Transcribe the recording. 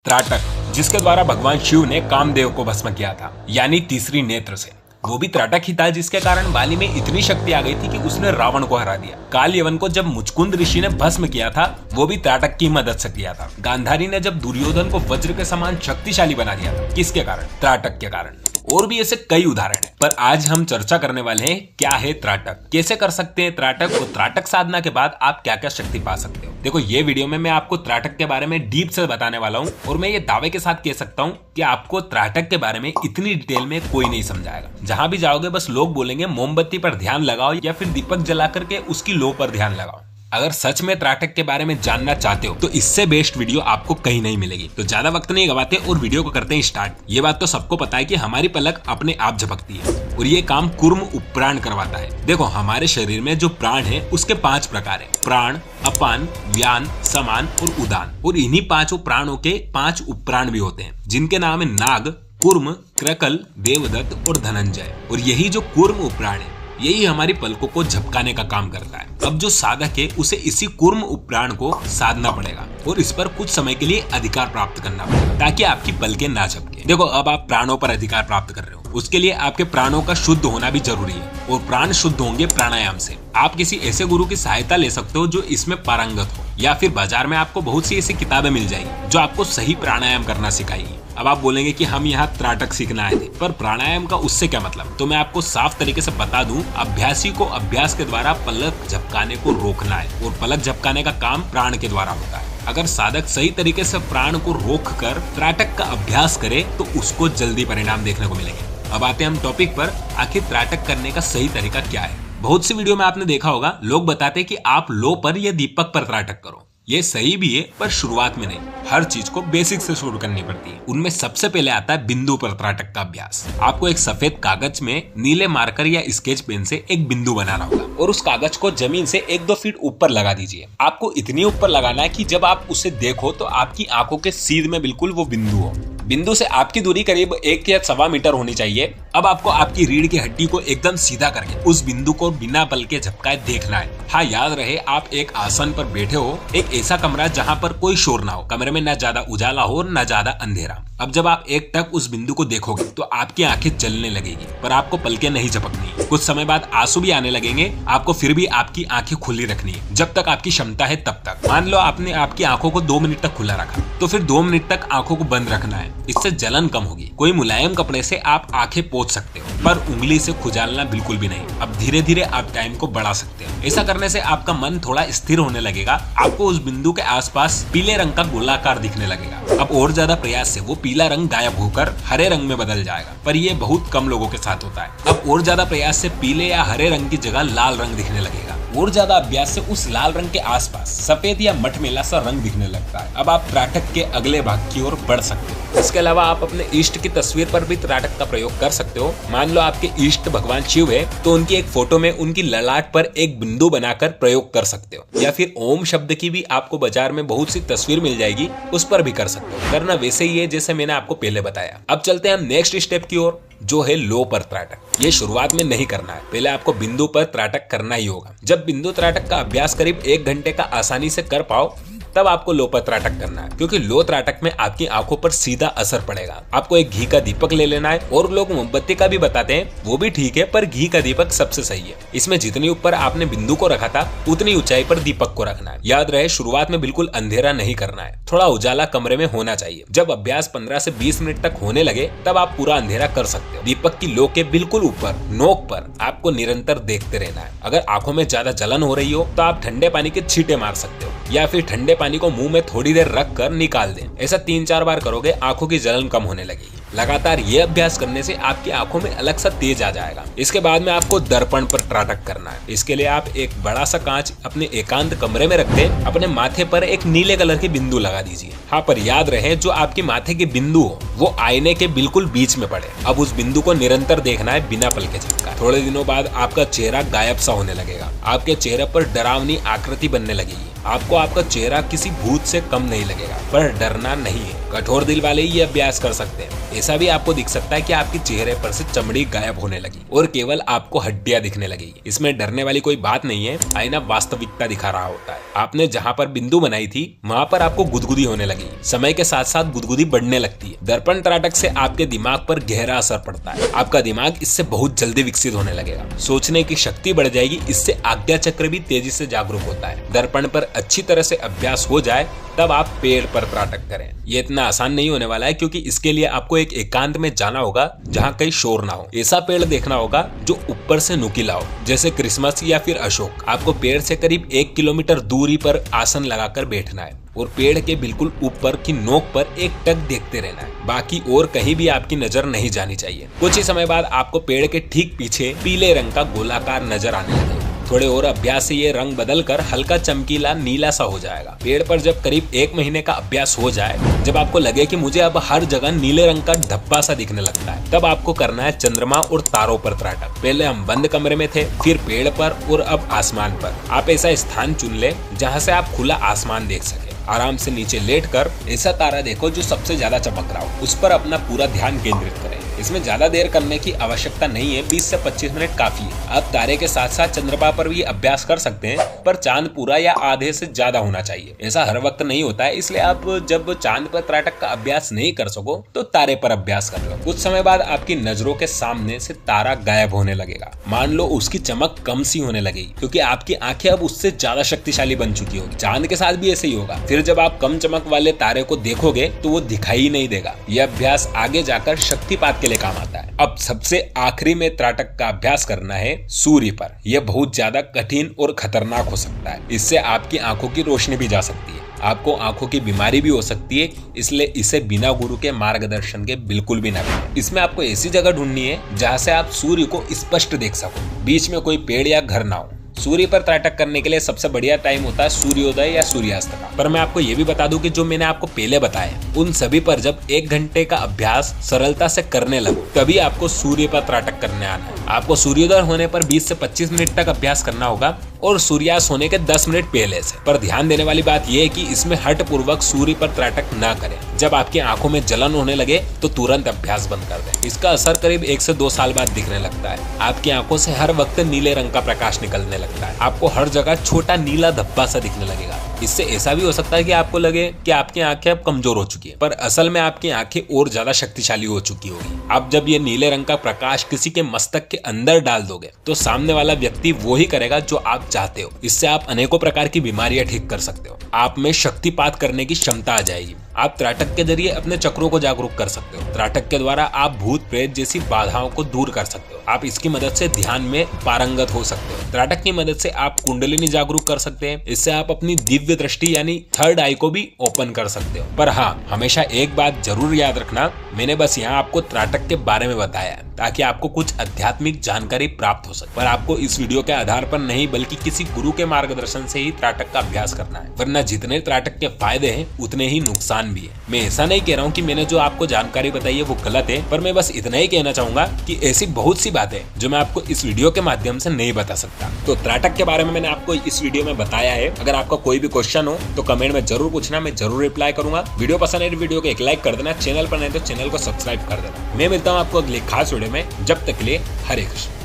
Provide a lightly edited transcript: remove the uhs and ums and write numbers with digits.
त्राटक, जिसके द्वारा भगवान शिव ने कामदेव को भस्म किया था, यानी तीसरी नेत्र से। वो भी त्राटक ही था जिसके कारण बाली में इतनी शक्ति आ गई थी कि उसने रावण को हरा दिया। काल यवन को जब मुचकुंद ऋषि ने भस्म किया था वो भी त्राटक की मदद से किया था। गांधारी ने जब दुर्योधन को वज्र के समान शक्तिशाली बना दिया था, किसके कारण? त्राटक के कारण। और भी ऐसे कई उदाहरण हैं, पर आज हम चर्चा करने वाले हैं क्या है त्राटक, कैसे कर सकते हैं त्राटक, और त्राटक साधना के बाद आप क्या क्या शक्ति पा सकते हो। देखो, ये वीडियो में मैं आपको त्राटक के बारे में डीप से बताने वाला हूँ, और मैं ये दावे के साथ कह सकता हूँ कि आपको त्राटक के बारे में इतनी डिटेल में कोई नहीं समझाएगा। जहां भी जाओगे बस लोग बोलेंगे मोमबत्ती पर ध्यान लगाओ या फिर दीपक जला करके उसकी लो पर ध्यान लगाओ। अगर सच में त्राटक के बारे में जानना चाहते हो तो इससे बेस्ट वीडियो आपको कहीं नहीं मिलेगी। तो ज्यादा वक्त नहीं गवाते और वीडियो को करते हैं स्टार्ट। ये बात तो सबको पता है कि हमारी पलक अपने आप झपकती है और ये काम कूर्म उपप्राण करवाता है। देखो, हमारे शरीर में जो प्राण है उसके 5 प्रकार है: प्राण, अपान, व्यान, समान और उदान। और इन्हीं 5 प्राणों के 5 उपप्राण भी होते हैं, जिनके नाम है नाग, कूर्म, क्रकल, देवदत्त और धनंजय। और यही जो कूर्म उपप्राण है यही हमारी पलकों को झपकाने का काम करता है। अब जो साधक है उसे इसी कूर्म उपप्राण को साधना पड़ेगा और इस पर कुछ समय के लिए अधिकार प्राप्त करना पड़ेगा ताकि आपकी पलकें ना झपके। देखो, अब आप प्राणों पर अधिकार प्राप्त कर रहे हो, उसके लिए आपके प्राणों का शुद्ध होना भी जरूरी है और प्राण शुद्ध होंगे प्राणायाम से। आप किसी ऐसे गुरु की सहायता ले सकते हो जो इसमें पारंगत हो, या फिर बाजार में आपको बहुत सी ऐसी किताबें मिल जाएगी जो आपको सही प्राणायाम करना सिखाएगी। अब आप बोलेंगे कि हम यहाँ त्राटक सीखना आए थे, पर प्राणायाम का उससे क्या मतलब? तो मैं आपको साफ तरीके से बता दूं, अभ्यासी को अभ्यास के द्वारा पलक झपकाने को रोकना है और पलक झपकाने का काम प्राण के द्वारा होता है। अगर साधक सही तरीके से प्राण को रोक कर त्राटक का अभ्यास करे तो उसको जल्दी परिणाम देखने को मिलेंगे। अब आते हैं हम टॉपिक पर, आखिर त्राटक करने का सही तरीका क्या है। बहुत सी वीडियो में आपने देखा होगा, लोग बताते हैं कि आप लो पर या दीपक पर त्राटक करो। ये सही भी है, पर शुरुआत में नहीं। हर चीज को बेसिक से शुरू करनी पड़ती है। उनमें सबसे पहले आता है बिंदु पर त्राटक का अभ्यास। आपको एक सफेद कागज में नीले मार्कर या स्केच पेन से एक बिंदु बनाना होगा और उस कागज को जमीन से 1-2 फीट ऊपर लगा दीजिए। आपको इतनी ऊपर लगाना है कि जब आप उसे देखो तो आपकी आंखों के सीध में बिल्कुल वो बिंदु हो। बिंदु से आपकी दूरी करीब 1 या 1.25 मीटर होनी चाहिए। अब आपको आपकी रीढ़ की हड्डी को एकदम सीधा करके उस बिंदु को बिना बल के झपकाए देखना है। हाँ, याद रहे आप एक आसन पर बैठे हो, एक ऐसा कमरा जहाँ पर कोई शोर ना हो, कमरे में न ज्यादा उजाला हो और न ज्यादा अंधेरा। अब जब आप एक टक उस बिंदु को देखोगे तो आपकी आंखें जलने लगेगी, पर आपको पलकें नहीं झपकनी। कुछ समय बाद आंसू भी आने लगेंगे, आपको फिर भी आपकी आंखें खुली रखनी है जब तक आपकी क्षमता है तब तक। मान लो आपने आपकी आंखों को 2 मिनट तक खुला रखा, तो फिर 2 मिनट तक आंखों को बंद रखना है। इससे जलन कम होगी। कोई मुलायम कपड़े से आप आंखें पोंछ सकते हो, पर उंगली से खुजालना बिल्कुल भी नहीं। अब धीरे धीरे आप टाइम को बढ़ा सकते हो। ऐसा करने से आपका मन थोड़ा स्थिर होने लगेगा। आपको उस बिंदु के आसपास पीले रंग का गोलाकार दिखने लगेगा। अब और ज्यादा प्रयास से वो पीला रंग गायब होकर हरे रंग में बदल जाएगा, पर ये बहुत कम लोगों के साथ होता है। अब और ज्यादा प्रयास से पीले या हरे रंग की जगह लाल रंग दिखने लगेगा। और ज्यादा अभ्यास से उस लाल रंग के आसपास सफेद या मटमैला सा रंग दिखने लगता है। अब आप त्राटक के अगले भाग की ओर बढ़ सकते हो। इसके अलावा आप अपने इष्ट की तस्वीर पर भी त्राटक का प्रयोग कर सकते हो। मान लो आपके इष्ट भगवान शिव है, तो उनकी एक फोटो में उनकी ललाट पर एक बिंदु बनाकर प्रयोग कर सकते हो। या फिर ओम शब्द की भी आपको बाजार में बहुत सी तस्वीर मिल जाएगी, उस पर भी कर सकते हो। करना वैसे ही है जैसे मैंने आपको पहले बताया। अब चलते हैं हम नेक्स्ट स्टेप की ओर, जो है लो पर त्राटक। ये शुरुआत में नहीं करना है, पहले आपको बिंदु पर त्राटक करना ही होगा। जब बिंदु त्राटक का अभ्यास करीब 1 घंटे का आसानी से कर पाओ तब आपको लो पर त्राटक करना है, क्योंकि लो त्राटक में आपकी आंखों पर सीधा असर पड़ेगा। आपको एक घी का दीपक ले लेना है, और लोग मोमबत्ती का भी बताते हैं, वो भी ठीक है, पर घी का दीपक सबसे सही है। इसमें जितनी ऊपर आपने बिंदु को रखा था उतनी ऊंचाई पर दीपक को रखना है। याद रहे, शुरुआत में बिल्कुल अंधेरा नहीं करना है, थोड़ा उजाला कमरे में होना चाहिए। जब अभ्यास 15 से 20 मिनट तक होने लगे तब आप पूरा अंधेरा कर सकते हो। दीपक की लो के बिल्कुल ऊपर नोक पर आपको निरंतर देखते रहना है। अगर आंखों में ज्यादा जलन हो रही हो तो आप ठंडे पानी के छींटे मार सकते हो, या फिर ठंडे पानी को मुंह में थोड़ी देर रख कर निकाल दें। ऐसा 3-4 बार करोगे, आंखों की जलन कम होने लगेगी। लगातार ये अभ्यास करने से आपकी आंखों में अलग सा तेज आ जाएगा। इसके बाद में आपको दर्पण पर त्राटक करना है। इसके लिए आप एक बड़ा सा कांच अपने एकांत कमरे में रख दें, अपने माथे पर एक नीले कलर की बिंदु लगा दीजिए। हाँ, पर याद रहे जो आपके माथे के बिंदु हो वो आईने के बिल्कुल बीच में पड़े। अब उस बिंदु को निरंतर देखना है बिना पलके झपकाए। थोड़े दिनों बाद आपका चेहरा गायब सा होने लगेगा। आपके चेहरे पर डरावनी आकृति बनने लगेगी। आपको आपका चेहरा किसी भूत से कम नहीं लगेगा, पर डरना नहीं है। कठोर दिल वाले ये अभ्यास कर सकते हैं। ऐसा भी आपको दिख सकता है कि आपके चेहरे पर से चमड़ी गायब होने लगी और केवल आपको हड्डियां दिखने लगेगी। इसमें डरने वाली कोई बात नहीं है, आईना वास्तविकता दिखा रहा होता है। आपने जहाँ पर बिंदु बनाई थी वहाँ पर आपको गुदगुदी होने लगी। समय के साथ साथ गुदगुदी बढ़ने लगती है। दर्पण त्राटक से आपके दिमाग पर गहरा असर पड़ता है। आपका दिमाग इससे बहुत जल्दी विकसित होने लगेगा। सोचने की शक्ति बढ़ जाएगी। इससे आज्ञा चक्र भी तेजी से जागरूक होता है। दर्पण पर अच्छी तरह से अभ्यास हो जाए तब आप पेड़ पर त्राटक करें। ये इतना आसान नहीं होने वाला है, क्योंकि इसके लिए आपको एक एकांत में जाना होगा जहाँ कहीं शोर ना हो। ऐसा पेड़ देखना होगा जो ऊपर से नुकीला हो, जैसे क्रिसमस या फिर अशोक। आपको पेड़ से करीब 1 किलोमीटर दूरी पर आसन लगाकर बैठना है और पेड़ के बिल्कुल ऊपर की नोक पर एक टक देखते रहना है। बाकी और कहीं भी आपकी नजर नहीं जानी चाहिए। कुछ ही समय बाद आपको पेड़ के ठीक पीछे पीले रंग का गोलाकार नजर आने लगेगा। थोड़े और अभ्यास से ये रंग बदलकर हल्का चमकीला नीला सा हो जाएगा। पेड़ पर जब करीब 1 महीने का अभ्यास हो जाए, जब आपको लगे कि मुझे अब हर जगह नीले रंग का धब्बा सा दिखने लगता है, तब आपको करना है चंद्रमा और तारों पर त्राटक। पहले हम बंद कमरे में थे, फिर पेड़ पर और अब आसमान पर। आप ऐसा स्थान चुन ले जहाँ से आप खुला आसमान देख सके। आराम से नीचे लेटकर ऐसा तारा देखो जो सबसे ज्यादा चमक रहा हो। उस पर अपना पूरा ध्यान केंद्रित करें। इसमें ज्यादा देर करने की आवश्यकता नहीं है, 20 से 25 मिनट काफी है। आप तारे के साथ साथ चंद्रमा पर भी अभ्यास कर सकते हैं, पर चांद पूरा या आधे से ज्यादा होना चाहिए। ऐसा हर वक्त नहीं होता है, इसलिए आप जब चांद पर त्राटक का अभ्यास नहीं कर सको तो तारे पर अभ्यास कर लो। कुछ समय बाद आपकी नजरों के सामने से तारा गायब होने लगेगा। मान लो उसकी चमक कम सी होने लगेगी, क्योंकि आपकी आंखें अब उससे ज्यादा शक्तिशाली बन चुकी होगी। चांद के साथ भी ऐसे ही होगा। फिर जब आप कम चमक वाले तारे को देखोगे तो वो दिखाई ही नहीं देगा। यह अभ्यास आगे जाकर शक्तिपात के लिए काम आता है। अब सबसे आखिरी में त्राटक का अभ्यास करना है सूर्य पर। यह बहुत ज्यादा कठिन और खतरनाक हो सकता है। इससे आपकी आंखों की रोशनी भी जा सकती है। आपको आंखों की बीमारी भी हो सकती है, इसलिए इसे बिना गुरु के मार्गदर्शन के बिल्कुल भी ना करें। इसमें आपको ऐसी जगह ढूंढनी है जहां से आप सूर्य को स्पष्ट देख सको। बीच में कोई पेड़ या घर ना हो। सूर्य पर त्राटक करने के लिए सबसे बढ़िया टाइम होता है सूर्योदय या सूर्यास्त का। पर मैं आपको ये भी बता दूं कि जो मैंने आपको पहले बताया, उन सभी पर जब 1 घंटे का अभ्यास सरलता से करने लगो, तभी आपको सूर्य पर त्राटक करने आना है। आपको सूर्योदय होने पर 20 से 25 मिनट तक अभ्यास करना होगा और सूर्यास्त होने के 10 मिनट पहले से। पर ध्यान देने वाली बात यह है कि इसमें हठ पूर्वक सूर्य पर त्राटक ना करें। जब आपकी आंखों में जलन होने लगे तो तुरंत अभ्यास बंद कर दें। इसका असर करीब 1 से 2 साल बाद दिखने लगता है। आपकी आंखों से हर वक्त नीले रंग का प्रकाश निकलने लगता है। आपको हर जगह छोटा नीला धब्बा सा दिखने लगेगा। इससे ऐसा भी हो सकता है कि आपको लगे कि आपकी आंखें अब कमजोर हो चुकी है, पर असल में आपकी आंखें और ज्यादा शक्तिशाली हो चुकी होगी। आप जब ये नीले रंग का प्रकाश किसी के मस्तक के अंदर डाल दोगे तो सामने वाला व्यक्ति वो ही करेगा जो आप चाहते हो। इससे आप अनेकों प्रकार की बीमारियां ठीक कर सकते हो। आप में शक्तिपात करने की क्षमता आ जाएगी। आप त्राटक के जरिए अपने चक्रों को जागरूक कर सकते हो। त्राटक के द्वारा आप भूत प्रेत जैसी बाधाओं को दूर कर सकते हो। आप इसकी मदद से ध्यान में पारंगत हो सकते हो। त्राटक की मदद से आप कुंडलिनी जागरूक कर सकते हैं। इससे आप अपनी दिव्य दृष्टि यानी थर्ड आई को भी ओपन कर सकते हो। पर हाँ, हमेशा एक बात जरूर याद रखना, मैंने बस यहाँ आपको त्राटक के बारे में बताया है ताकि आपको कुछ आध्यात्मिक जानकारी प्राप्त हो सके। पर आपको इस वीडियो के आधार पर नहीं बल्कि किसी गुरु के मार्गदर्शन से ही त्राटक का अभ्यास करना है, वरना जितने त्राटक के फायदे हैं उतने ही नुकसान भी है। मैं ऐसा नहीं कह रहा हूँ कि मैंने जो आपको जानकारी बताई है वो गलत है, पर मैं बस इतना ही कहना चाहूंगा कि ऐसी बहुत सी बातें जो मैं आपको इस वीडियो के माध्यम से नहीं बता सकता। तो त्राटक के बारे में मैंने आपको इस वीडियो में बताया है। अगर आपका कोई भी क्वेश्चन हो तो कमेंट में जरूर पूछना, मैं जरूर रिप्लाई करूंगा। वीडियो पसंद है तो वीडियो को एक लाइक कर देना, चैनल पर नहीं तो चैनल को सब्सक्राइब कर देना। मैं मिलता हूँ आपको अगले खास वीडियो में। जब तक के लिए हरे कृष्ण।